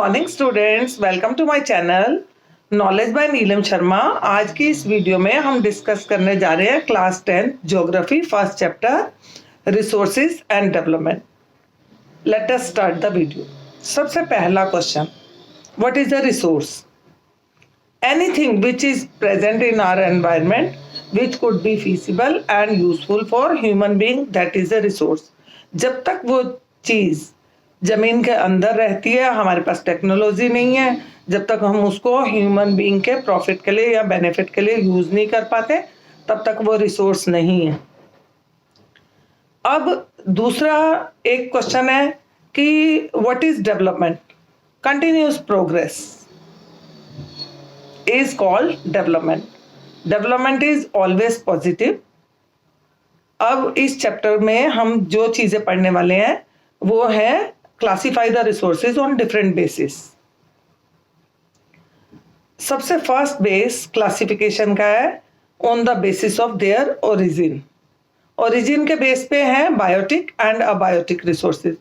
Morning students, welcome to my channel knowledge by Neelam Sharma. आज की इस वीडियो में हम डिस्कस करने जा रहे हैं class 10 geography first chapter resources and development. Let us start the video. सबसे पहला question, what is the resource? Anything which is present in our environment which could be feasible and useful for human being, that is the resource. जब तक वो चीज़ ज़मीन के अंदर रहती है, हमारे पास टेक्नोलॉजी नहीं है, जब तक हम उसको ह्यूमन बीइंग के प्रॉफिट के लिए या बेनिफिट के लिए यूज़ नहीं कर पाते, तब तक वो रिसोर्स नहीं है। अब दूसरा एक क्वेश्चन है कि what is development? Continuous progress is called development. Development is always positive. अब इस चैप्टर में हम जो चीज़ें पढ़ने वाले हैं वो है classify the resources on different basis. सबसे फर्स्ट बेस क्लासिफिकेशन का है on the basis of their origin. Origin के बेस पे है biotic and abiotic resources.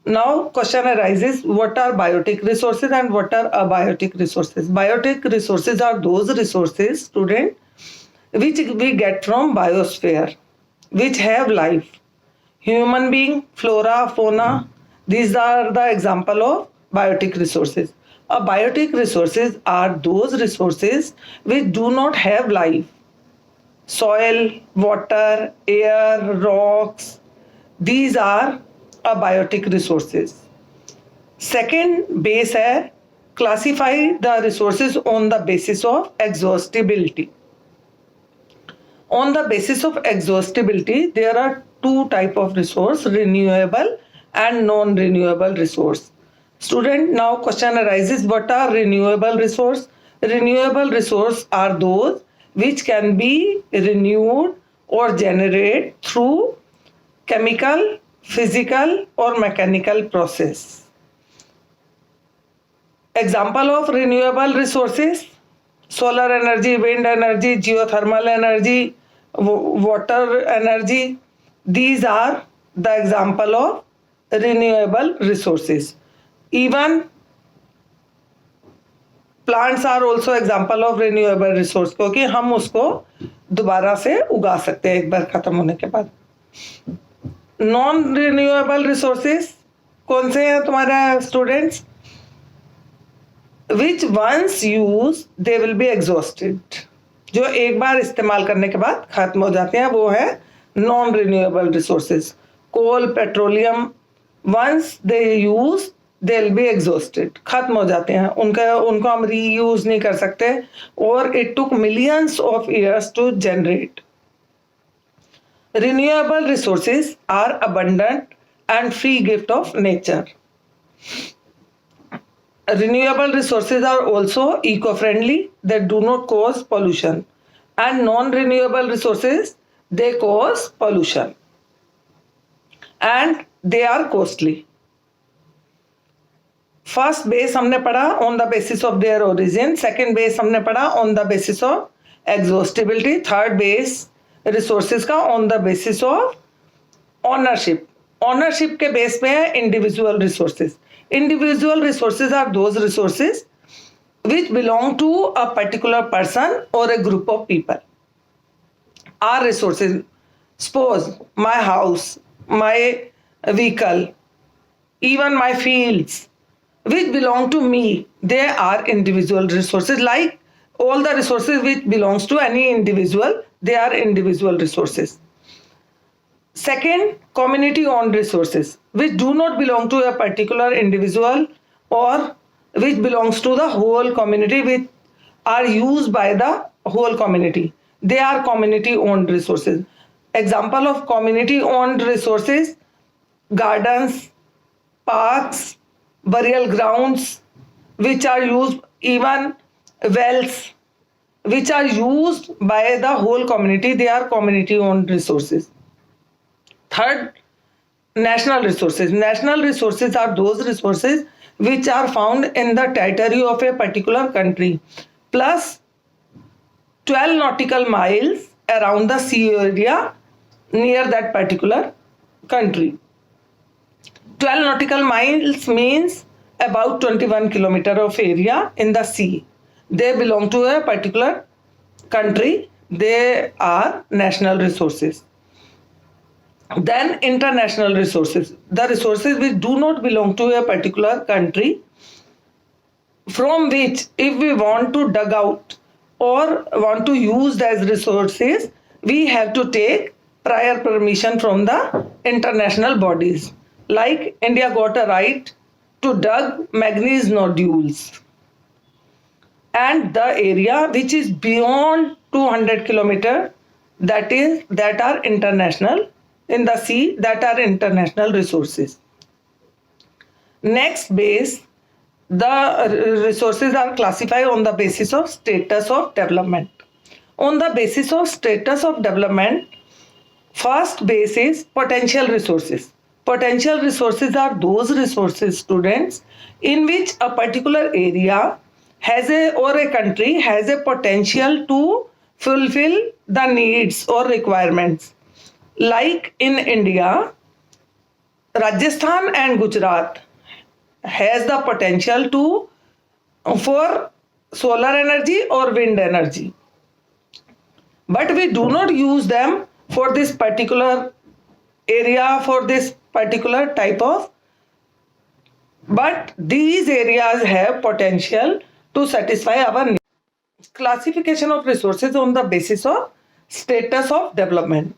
Now question arises, what are biotic resources and what are abiotic resources? Biotic resources are those resources, student, which we get from biosphere, which have life. Human being, flora, fauna, these are the example of biotic resources. Abiotic resources are those resources which do not have life. Soil, water, air, rocks, these are abiotic resources. Second base है classify the resources on the basis of exhaustibility. On the basis of exhaustibility, there are two type of resource, renewable and non-renewable resource. Student, now question arises, what are renewable resource? Renewable resource are those which can be renewed or generated through chemical, physical or mechanical process. Example of renewable resources: solar energy, wind energy, geothermal energy, water energy. These are the example of renewable resources. Even plants are also example of renewable resource, क्योंकि हम उसको दोबारा से उगा सकते हैं एक बार खत्म होने के बाद। नॉन रिन्यूएबल रिसोर्सेज कौन से हैं तुम्हारे students? Which once use they will be exhausted, जो एक बार इस्तेमाल करने के बाद खत्म हो जाते हैं, वो है non renewable resources. Coal, petroleum, once they use they will be exhausted, खत्म हो जाते हैं, उनको हम रीयूज नहीं कर सकते, और it took millions of years to generate. Renewable resources are abundant and free gift of nature. Renewable resources are also eco-friendly, that do not cause pollution, and non-renewable resources, they cause pollution and they are costly. First base हमने पढ़ा on the basis of their origin, second base हमने पढ़ा on the basis of exhaustibility, third base resources का on the basis of ownership. Ownership के base पे है individual resources. Individual resources are those resources which belong to a particular person or a group of people. Our resources, suppose my house, my vehicle, even my fields, which belong to me, they are individual resources. Like all the resources which belongs to any individual, they are individual resources. Second, community owned resources which do not belong to a particular individual or which belongs to the whole community, which are used by the whole community. They are community owned resources. Example of community owned resources: gardens, parks, burial grounds, which are used, even wells, which are used by the whole community. They are community owned resources. Third, national resources. National resources are those resources which are found in the territory of a particular country, plus 12 nautical miles around the sea area near that particular country. 12 nautical miles means about 21 kilometer of area in the sea. They belong to a particular country. They are national resources. Then international resources, the resources which do not belong to a particular country, from which if we want to dug out or want to use as resources, we have to take prior permission from the international bodies. Like India got a right to dug manganese nodules, and the area which is beyond 200 kilometer, that are international in the sea, that are international resources. Next base, the resources are classified on the basis of status of development. On the basis of status of development, first base is potential resources. Potential resources are those resources, students, in which a particular area or a country has a potential to fulfill the needs or requirements. Like in India, Rajasthan and Gujarat has the potential for solar energy or wind energy, but we do not use them for this particular area, for this particular type of, but these areas have potential to satisfy our needs. Classification of resources on the basis of status of development.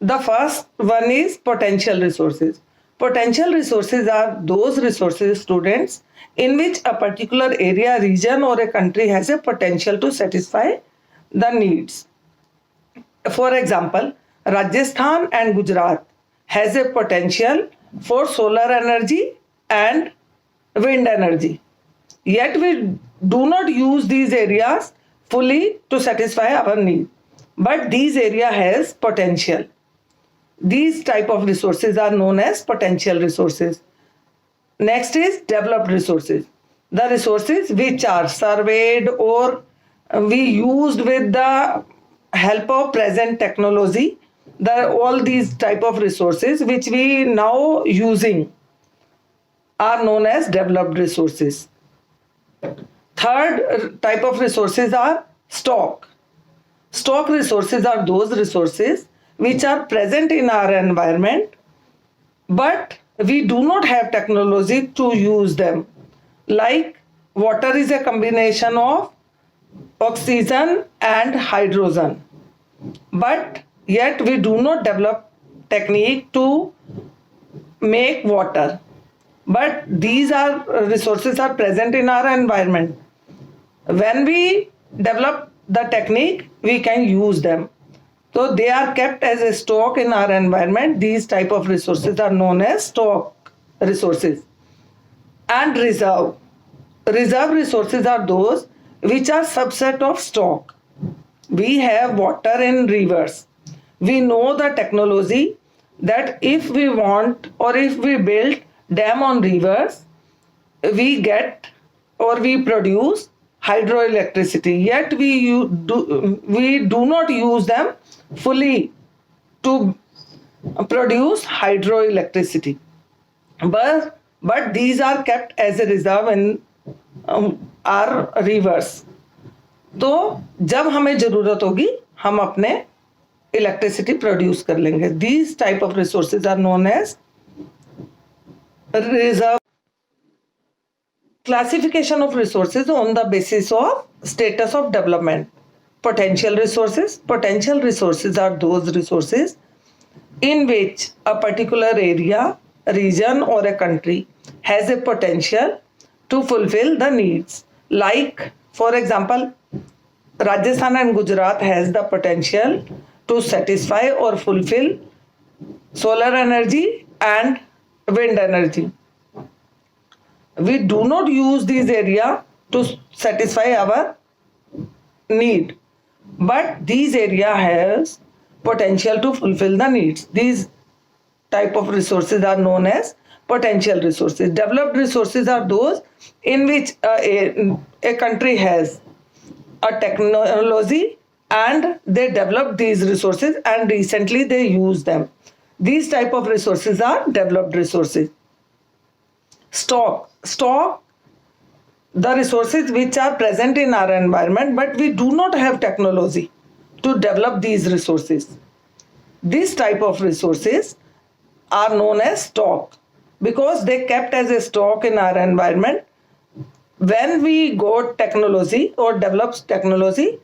The first one is potential resources. Potential resources are those resources, students, in which a particular area, region or a country has a potential to satisfy the needs. For example, Rajasthan and Gujarat has a potential for solar energy and wind energy. Yet we do not use these areas fully to satisfy our need. But these area has potential. These type of resources are known as potential resources. Next is developed resources. The resources which are surveyed or we used with the help of present technology, all these type of resources which we now using are known as developed resources. Third type of resources are stock. Stock resources are those resources which are present in our environment, but we do not have technology to use them. Like water is a combination of oxygen and hydrogen, but yet we do not develop technique to make water. But these are resources are present in our environment. When we develop the technique, we can use them. So they are kept as a stock in our environment. These type of resources are known as stock resources. And reserve. Reserve resources are those which are subset of stock. We have water in rivers. We know the technology that if we want or if we build dam on rivers, we get or we produce hydroelectricity. Yet we do not use them fully to produce hydroelectricity. But these are kept as a reserve in our rivers. तो जब हमें जरूरत होगी हम अपने electricity produce कर लेंगे. These type of resources are known as reserve. Classification of resources on the basis of status of development. Potential resources. Potential resources are those resources in which a particular area, region or a country has a potential to fulfill the needs. Like, for example, Rajasthan and Gujarat has the potential to satisfy or fulfill solar energy and wind energy. We do not use these areas to satisfy our need, but these area has potential to fulfill the needs. These type of resources are known as potential resources. Developed resources are those in which a country has a technology and they develop these resources and recently they use them. These type of resources are developed resources. Stock the resources which are present in our environment, but we do not have technology to develop these resources. This type of resources are known as stock because they kept as a stock in our environment. When we got technology or developed technology,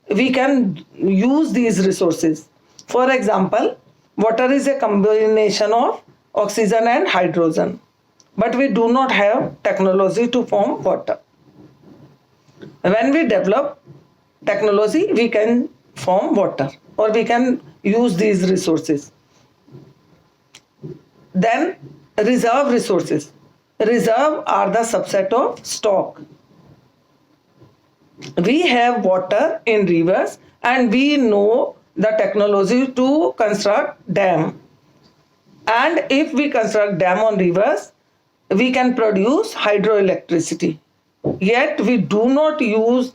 we can use these resources. For example, water is a combination of oxygen and hydrogen, but we do not have technology to form water. When we develop technology, we can form water or we can use these resources. Then reserve resources. Reserve are the subset of stock. We have water in rivers and we know the technology to construct dam. And if we construct dam on rivers, we can produce hydroelectricity. Yet we do not use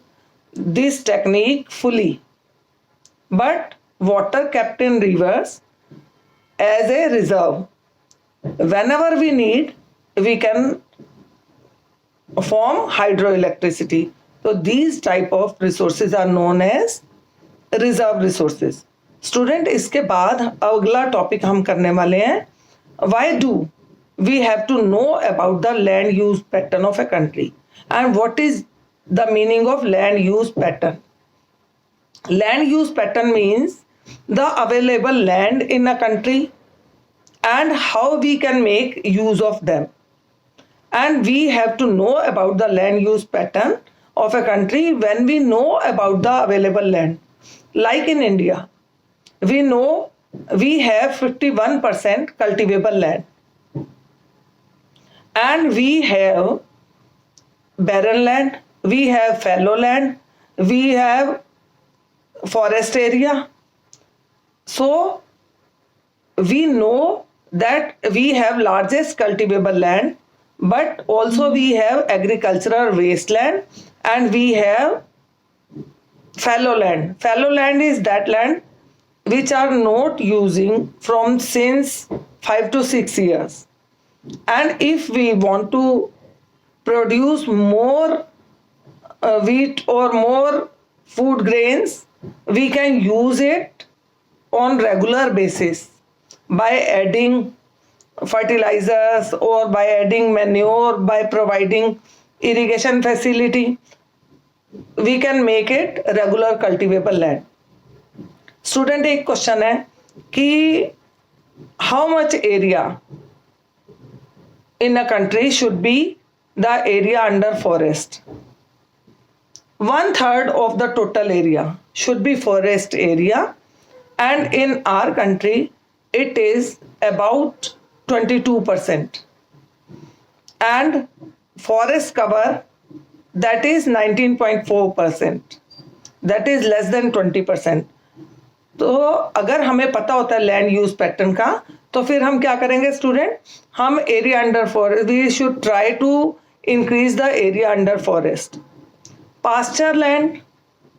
this technique fully. But water kept in rivers as a reserve. Whenever we need, we can form hydroelectricity. So these type of resources are known as reserve resources. Student, इसके बाद अगला topic हम करने वाले हैं, why do we have to know about the land use pattern of a country and what is the meaning of land use pattern. Land use pattern means the available land in a country and how we can make use of them. And we have to know about the land use pattern of a country when we know about the available land. Like in India, we know we have 51% cultivable land and we have barren land, we have fallow land, we have forest area. So we know that we have largest cultivable land, but also we have agricultural wasteland and we have fallow land. Fallow land is that land which are not using from since 5 to 6 years. And if we want to produce more wheat or more food grains, we can use it on regular basis by adding fertilizers or by adding manure, by providing irrigation facility. We can make it regular cultivable land. Student, एक question है कि how much area in a country should be the area under forest. 1/3 of the total area should be forest area, and in our country it is about 22%. And forest cover, that is 19.4%. That is less than 20%. तो अगर हमें पता होता है land use pattern का, तो फिर हम क्या करेंगे स्टूडेंट, हम area under forest, we should try to increase the area under forest. Pasture land,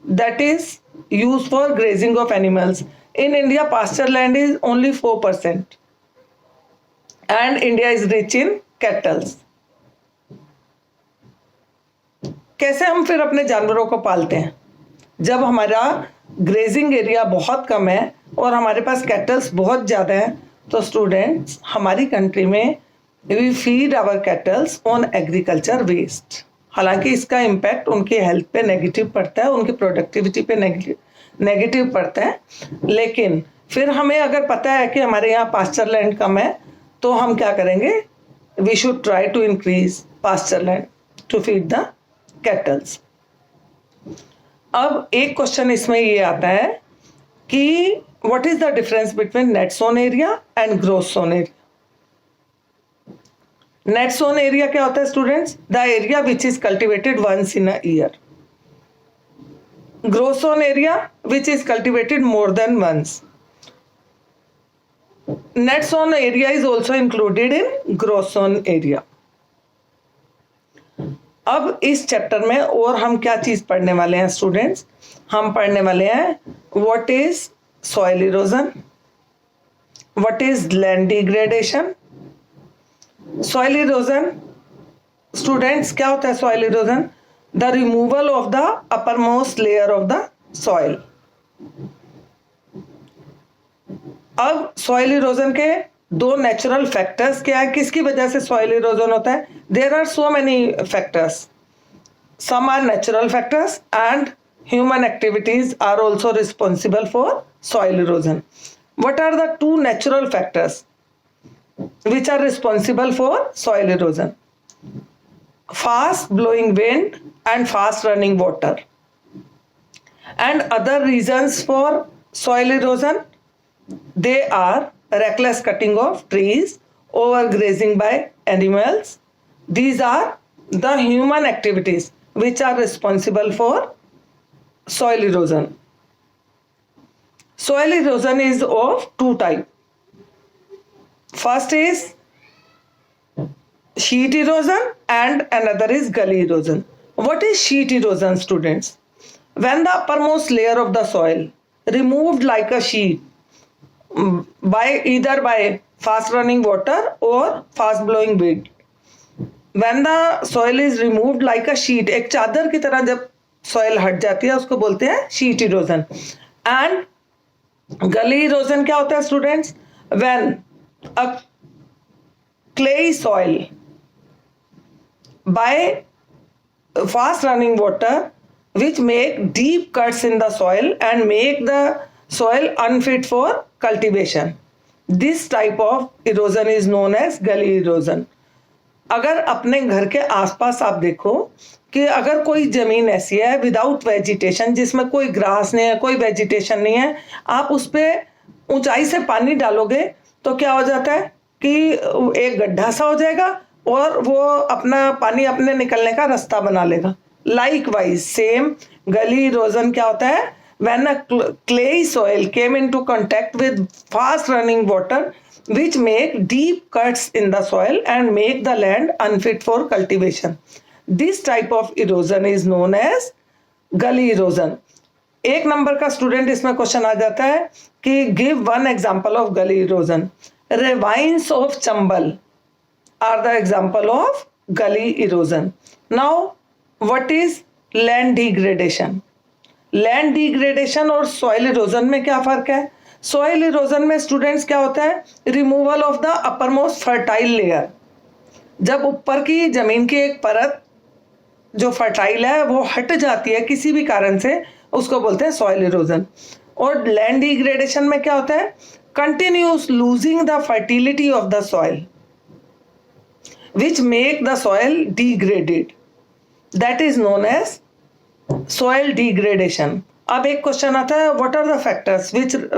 that is use for grazing of animals. In India pasture land is only 4% and India is rich in cattles. कैसे हम फिर अपने जानवरों को पालते हैं जब हमारा ग्रेजिंग एरिया बहुत कम है और हमारे पास कैटल्स बहुत ज़्यादा हैं? तो स्टूडेंट्स, हमारी कंट्री में we feed our cattles on agriculture waste. हालांकि इसका इम्पैक्ट उनके हेल्थ पे नेगेटिव पड़ता है, उनकी प्रोडक्टिविटी पे नेगेटिव पड़ता है, लेकिन फिर हमें अगर पता है कि हमारे यहाँ पास्चर लैंड कम है तो हम क्या करेंगे, we should try to increase pasture land to feed the cattles. अब एक क्वेश्चन इसमें ये आता है कि what is the difference between net sown area and gross sown area. Net sown area क्या होता है students? The area which is cultivated once in a year. Gross sown area which is cultivated more than once. Net sown area is also included in gross sown area. अब इस chapter में और हम क्या चीज पढ़ने वाले हैं स्टूडेंट्स? हम पढ़ने वाले हैं what is soil erosion, what is land degradation. Soil erosion students क्या होता है soil erosion? The removal of the upper most layer of the soil. अब सॉइल इरोजन के दो नेचुरल फैक्टर्स क्या है, किसकी वजह से सॉइल इरोजन होता है? There are so many factors, some are natural factors and human activities are also responsible for soil erosion. What are the two natural factors which are responsible for soil erosion? Fast blowing wind and fast running water. And other reasons for soil erosion, they are reckless cutting of trees, overgrazing by animals. These are the human activities which are responsible for soil erosion. Soil erosion is of two types. First is sheet erosion and another is gully erosion. What is sheet erosion, students? When the uppermost layer of the soil removed like a sheet by either by fast running water or fast blowing wind. When the soil is removed like a sheet, एक चादर की तरह जब soil हट जाती है उसको बोलते हैं sheet erosion. And gully erosion क्या होता है students? When a clay soil by fast running water which make deep cuts in the soil and make the soil unfit for cultivation. This type of erosion is known as gully erosion. अगर अपने घर के आसपास आप देखो कि अगर कोई जमीन ऐसी है विदाउट वेजिटेशन, जिसमें कोई ग्रास नहीं है, कोई वेजिटेशन नहीं है, आप उस पर ऊंचाई से पानी डालोगे तो क्या हो जाता है कि एक गड्ढा सा हो जाएगा और वो अपना पानी अपने निकलने का रास्ता बना लेगा। लाइकवाइज सेम गली इरोजन क्या होता है? When a clay soil came into contact with fast running water which make deep cuts in the soil and make the land unfit for cultivation. This type of erosion is known as gully erosion. एक number का student इसमें question आ जाता है कि give one example of gully erosion. Ravines of Chambal are the example of gully erosion. Now, what is land degradation? Land degradation और soil erosion में क्या फर्क है? सॉइल इरोजन में स्टूडेंट्स क्या होता है? Removal of the upper most fertile layer. जब ऊपर की जमीन की एक परत जो फर्टाइल है वो हट जाती है किसी भी कारण से, उसको बोलते हैं सॉइल इरोजन। और लैंड डिग्रेडेशन में क्या होता है? Continuous losing the fertility of the soil which make the soil degraded, that is known as soil degradation. अब एक क्वेश्चन आता है, what are the factors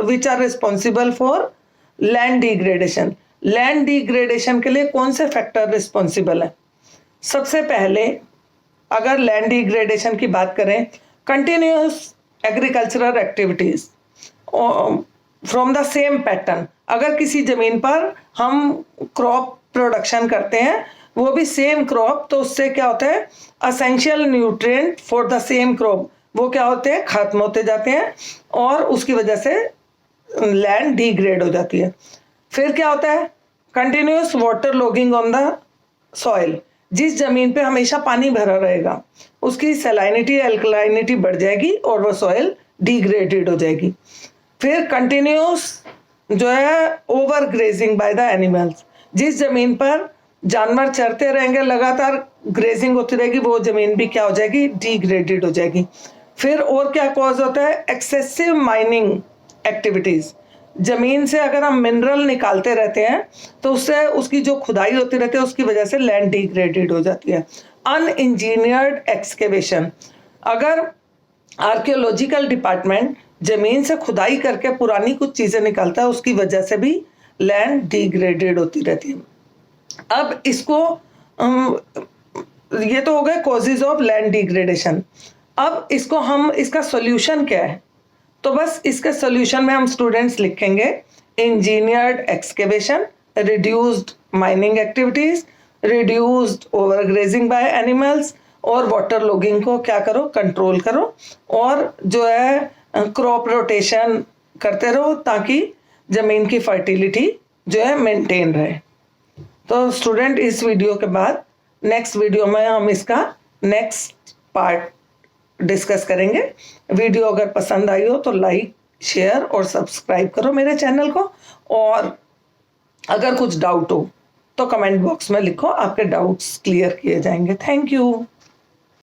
which are responsible for land degradation? Land degradation के लिए कौन से factor responsible है? सबसे पहले अगर लैंड डिग्रेडेशन की बात करें, continuous agricultural activities from the same pattern. अगर किसी जमीन पर हम क्रॉप प्रोडक्शन करते हैं, वो भी सेम क्रॉप, तो उससे क्या होता है? Essential nutrient for the same crop वो क्या होते हैं? खत्म होते जाते हैं और उसकी वजह से लैंड डिग्रेड हो जाती है। फिर क्या होता है? Continuous water logging on the soil. जिस जमीन पे हमेशा पानी भरा रहेगा उसकी सैलिनिटी एल्कलाइनिटी बढ़ जाएगी और वो सॉइल डिग्रेडेड हो जाएगी। फिर कंटिन्यूस जो है over grazing by the animals. जिस जमीन पर जानवर चरते रहेंगे, लगातार ग्रेजिंग होती रहेगी, वो जमीन भी क्या हो जाएगी? डिग्रेडेड हो जाएगी। फिर और क्या कॉज होता है? Excessive mining activities. जमीन से अगर हम मिनरल निकालते रहते हैं तो उससे उसकी जो खुदाई होती रहती है उसकी वजह से लैंड डिग्रेडेड हो जाती है। अनइंजीनियर्ड एक्सकेवेशन, अगर आर्कियोलॉजिकल डिपार्टमेंट जमीन से खुदाई करके पुरानी कुछ चीजें निकालता है उसकी वजह से भी लैंड डिग्रेडेड होती रहती है। अब इसको ये तो हो गए कॉजेज ऑफ लैंड डिग्रेडेशन। अब इसको हम इसका सॉल्यूशन क्या है? तो बस इसके सॉल्यूशन में हम स्टूडेंट्स लिखेंगे engineered excavation, reduced mining activities, reduced overgrazing by animals और वाटर लॉगिंग को क्या करो? कंट्रोल करो और जो है क्रॉप रोटेशन करते रहो ताकि जमीन की फर्टिलिटी जो है मेंटेन रहे। तो स्टूडेंट इस वीडियो के बाद नेक्स्ट वीडियो में हम इसका नेक्स्ट पार्ट डिस्कस करेंगे। वीडियो अगर पसंद आई हो तो लाइक, शेयर और सब्सक्राइब करो मेरे चैनल को, और अगर कुछ डाउट हो तो कमेंट बॉक्स में लिखो, आपके डाउट्स क्लियर किए जाएंगे। Thank you.